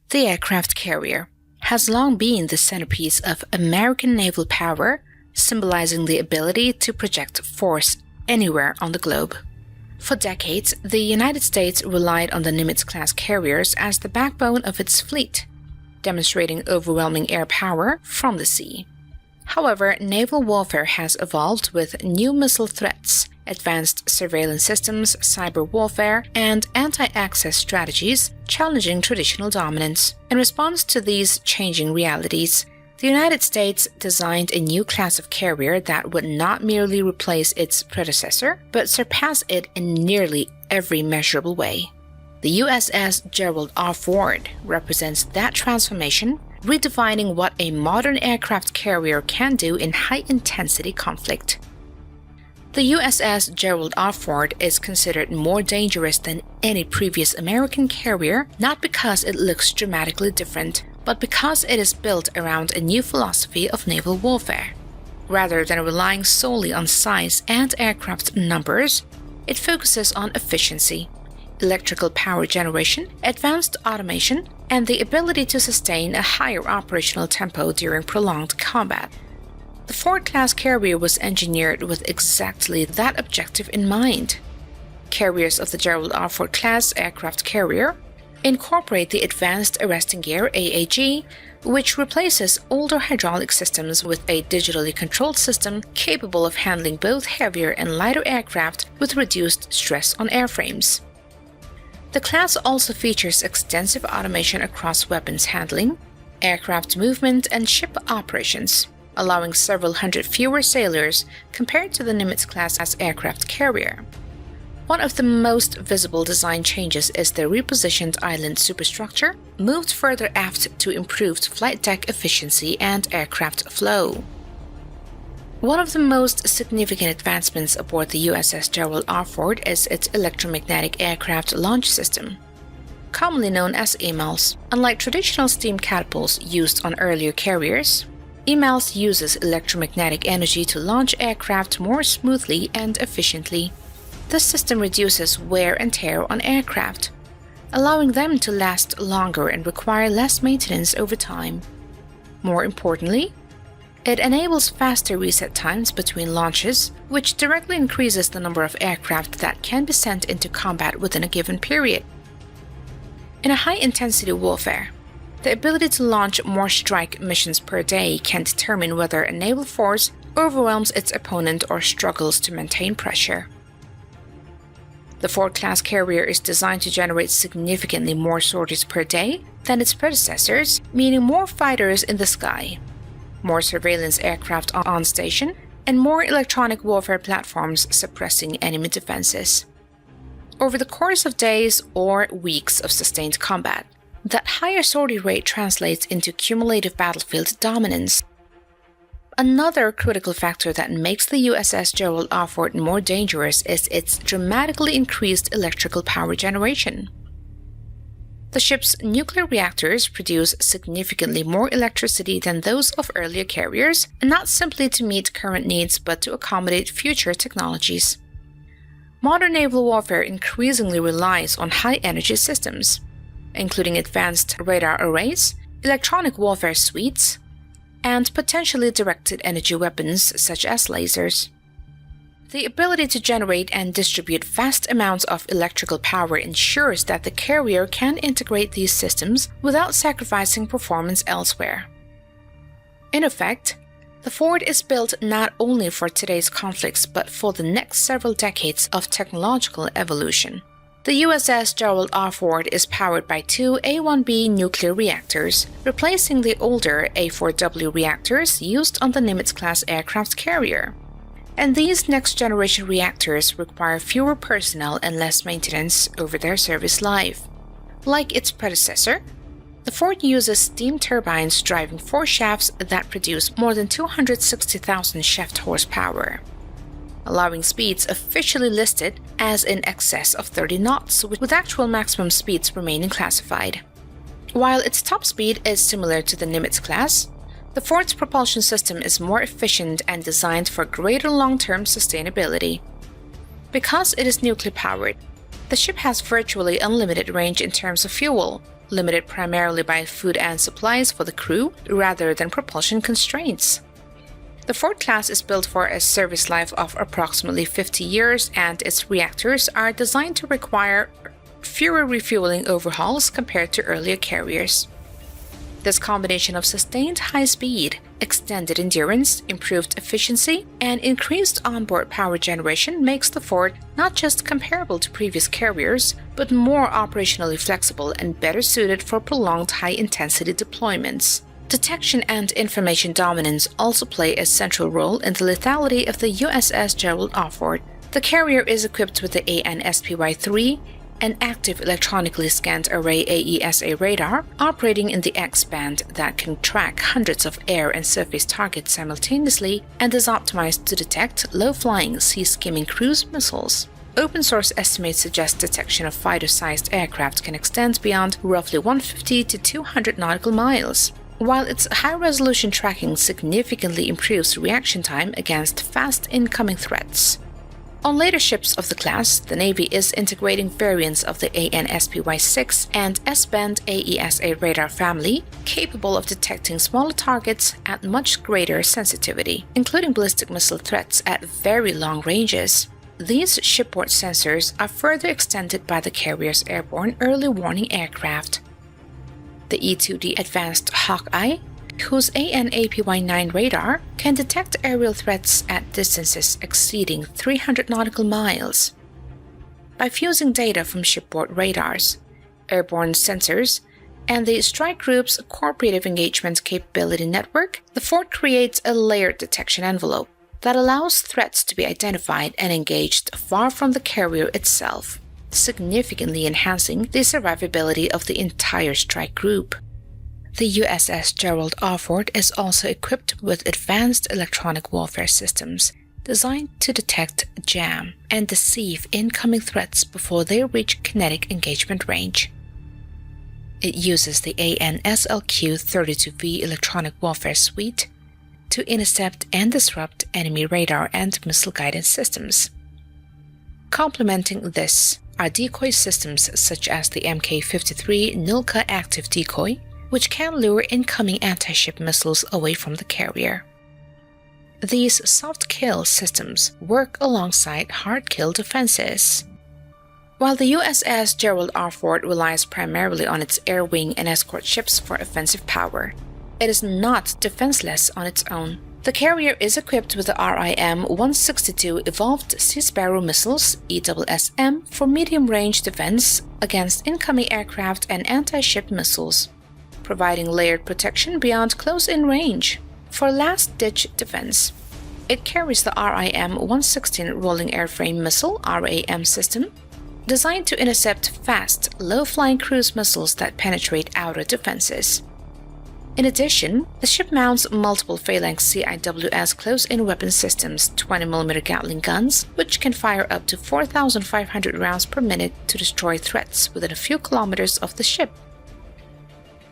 The aircraft carrier has long been the centerpiece of American naval power, symbolizing the ability to project force anywhere on the globe. For decades, the United States relied on the Nimitz-class carriers as the backbone of its fleet, demonstrating overwhelming air power from the sea. However, naval warfare has evolved with new missile threats, advanced surveillance systems, cyber warfare, and anti-access strategies challenging traditional dominance. In response to these changing realities, the United States designed a new class of carrier that would not merely replace its predecessor, but surpass it in nearly every measurable way. The USS Gerald R represents that transformation, redefining what a modern aircraft carrier can do in high-intensity conflict. The USS Gerald R is considered more dangerous than any previous American carrier, not because it looks dramatically different, but because it is built around a new philosophy of naval warfare. Rather than relying solely on size and aircraft numbers, it focuses on efficiency, electrical power generation, advanced automation, and the ability to sustain a higher operational tempo during prolonged combat. The Ford-class carrier was engineered with exactly that objective in mind. Carriers of the Gerald R. Ford-class aircraft carrier incorporate the Advanced Arresting Gear (AAG), which replaces older hydraulic systems with a digitally controlled system capable of handling both heavier and lighter aircraft with reduced stress on airframes. The class also features extensive automation across weapons handling, aircraft movement, and ship operations, allowing several hundred fewer sailors compared to the Nimitz-class aircraft carrier. One of the most visible design changes is the repositioned island superstructure, moved further aft to improved flight deck efficiency and aircraft flow. One of the most significant advancements aboard the USS Gerald R. is its electromagnetic aircraft launch system, commonly known as EMALS. Unlike traditional steam catapults used on earlier carriers, EMALS uses electromagnetic energy to launch aircraft more smoothly and efficiently. This system reduces wear and tear on aircraft, allowing them to last longer and require less maintenance over time. More importantly, it enables faster reset times between launches, which directly increases the number of aircraft that can be sent into combat within a given period. In a high-intensity warfare, the ability to launch more strike missions per day can determine whether a naval force overwhelms its opponent or struggles to maintain pressure. The Ford-class carrier is designed to generate significantly more sorties per day than its predecessors, meaning more fighters in the sky, more surveillance aircraft on station, and more electronic warfare platforms suppressing enemy defenses. Over the course of days or weeks of sustained combat, that higher sortie rate translates into cumulative battlefield dominance. Another critical factor that makes the USS Gerald R. more dangerous is its dramatically increased electrical power generation. The ship's nuclear reactors produce significantly more electricity than those of earlier carriers, and not simply to meet current needs but to accommodate future technologies. Modern naval warfare increasingly relies on high-energy systems, including advanced radar arrays, electronic warfare suites, and potentially directed energy weapons such as lasers. The ability to generate and distribute vast amounts of electrical power ensures that the carrier can integrate these systems without sacrificing performance elsewhere. In effect, the Ford is built not only for today's conflicts but for the next several decades of technological evolution. The USS Gerald R. is powered by two A-1B nuclear reactors, replacing the older A-4W reactors used on the Nimitz-class aircraft carrier. And these next-generation reactors require fewer personnel and less maintenance over their service life. Like its predecessor, the Ford uses steam turbines driving 4 shafts that produce more than 260,000 shaft horsepower, allowing speeds officially listed as in excess of 30 knots, with actual maximum speeds remaining classified. While its top speed is similar to the Nimitz-class, the Ford's propulsion system is more efficient and designed for greater long-term sustainability. Because it is nuclear-powered, the ship has virtually unlimited range in terms of fuel, limited primarily by food and supplies for the crew rather than propulsion constraints. The Ford class is built for a service life of approximately 50 years, and its reactors are designed to require fewer refueling overhauls compared to earlier carriers. This combination of sustained high speed, extended endurance, improved efficiency, and increased onboard power generation makes the Ford not just comparable to previous carriers, but more operationally flexible and better suited for prolonged high-intensity deployments. Detection and information dominance also play a central role in the lethality of the USS Gerald R. The carrier is equipped with the ANSPY-3, an active electronically scanned array AESA radar operating in the X-band that can track hundreds of air and surface targets simultaneously and is optimized to detect low-flying, sea-skimming cruise missiles. Open-source estimates suggest detection of fighter-sized aircraft can extend beyond roughly 150 to 200 nautical miles. While its high-resolution tracking significantly improves reaction time against fast incoming threats. On later ships of the class, the Navy is integrating variants of the ANSPY-6 and S-band AESA radar family capable of detecting smaller targets at much greater sensitivity, including ballistic missile threats at very long ranges. These shipboard sensors are further extended by the carrier's airborne early warning aircraft. The E-2D Advanced Hawkeye, whose ANAPY-9 radar can detect aerial threats at distances exceeding 300 nautical miles. By fusing data from shipboard radars, airborne sensors, and the strike group's cooperative engagement capability network, the Ford creates a layered detection envelope that allows threats to be identified and engaged far from the carrier itself, significantly enhancing the survivability of the entire strike group. The USS Gerald R is also equipped with advanced electronic warfare systems designed to detect, jam, and deceive incoming threats before they reach kinetic engagement range. It uses the ANSLQ-32V electronic warfare suite to intercept and disrupt enemy radar and missile guidance systems. Complementing this are decoy systems such as the Mk-53 Nilka active decoy, which can lure incoming anti-ship missiles away from the carrier. These soft-kill systems work alongside hard-kill defenses. While the USS Gerald R. relies primarily on its air wing and escort ships for offensive power, it is not defenseless on its own. The carrier is equipped with the RIM-162 Evolved Sea Sparrow missiles ESSM for medium-range defense against incoming aircraft and anti-ship missiles, providing layered protection beyond close-in range. For last-ditch defense, it carries the RIM-116 Rolling Airframe Missile RAM system, designed to intercept fast, low-flying cruise missiles that penetrate outer defenses. In addition, the ship mounts multiple phalanx CIWS close-in weapon systems, 20mm Gatling guns, which can fire up to 4,500 rounds per minute to destroy threats within a few kilometers of the ship.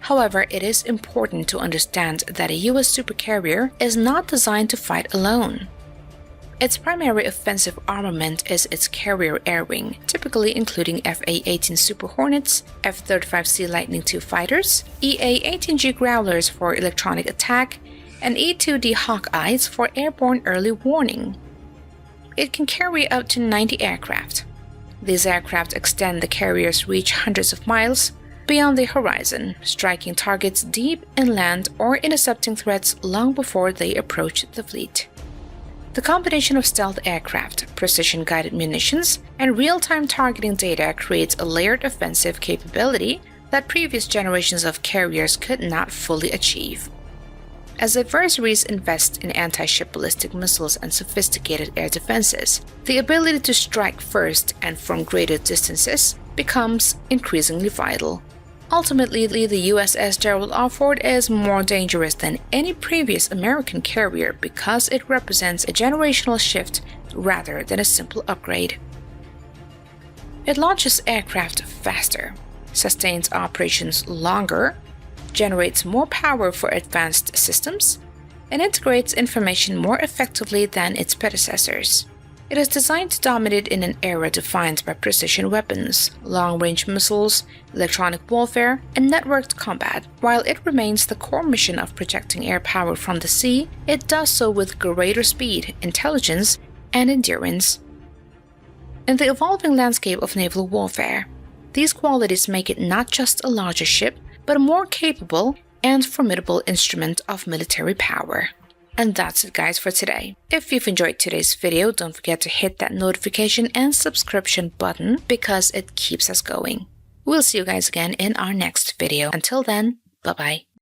However, it is important to understand that a U.S. supercarrier is not designed to fight alone. Its primary offensive armament is its carrier air wing, typically including FA-18 Super Hornets, F-35C Lightning II fighters, EA-18G Growlers for electronic attack, and E-2D Hawkeyes for airborne early warning. It can carry up to 90 aircraft. These aircraft extend the carrier's reach hundreds of miles beyond the horizon, striking targets deep inland or intercepting threats long before they approach the fleet. The combination of stealth aircraft, precision-guided munitions, and real-time targeting data creates a layered offensive capability that previous generations of carriers could not fully achieve. As adversaries invest in anti-ship ballistic missiles and sophisticated air defenses, the ability to strike first and from greater distances becomes increasingly vital. Ultimately, the USS Gerald R. is more dangerous than any previous American carrier because it represents a generational shift rather than a simple upgrade. It launches aircraft faster, sustains operations longer, generates more power for advanced systems, and integrates information more effectively than its predecessors. It is designed to dominate in an era defined by precision weapons, long-range missiles, electronic warfare, and networked combat. While it remains the core mission of projecting air power from the sea, it does so with greater speed, intelligence, and endurance. In the evolving landscape of naval warfare, these qualities make it not just a larger ship, but a more capable and formidable instrument of military power. And that's it, guys, for today. If you've enjoyed today's video, don't forget to hit that notification and subscription button because it keeps us going. We'll see you guys again in our next video. Until then, bye-bye.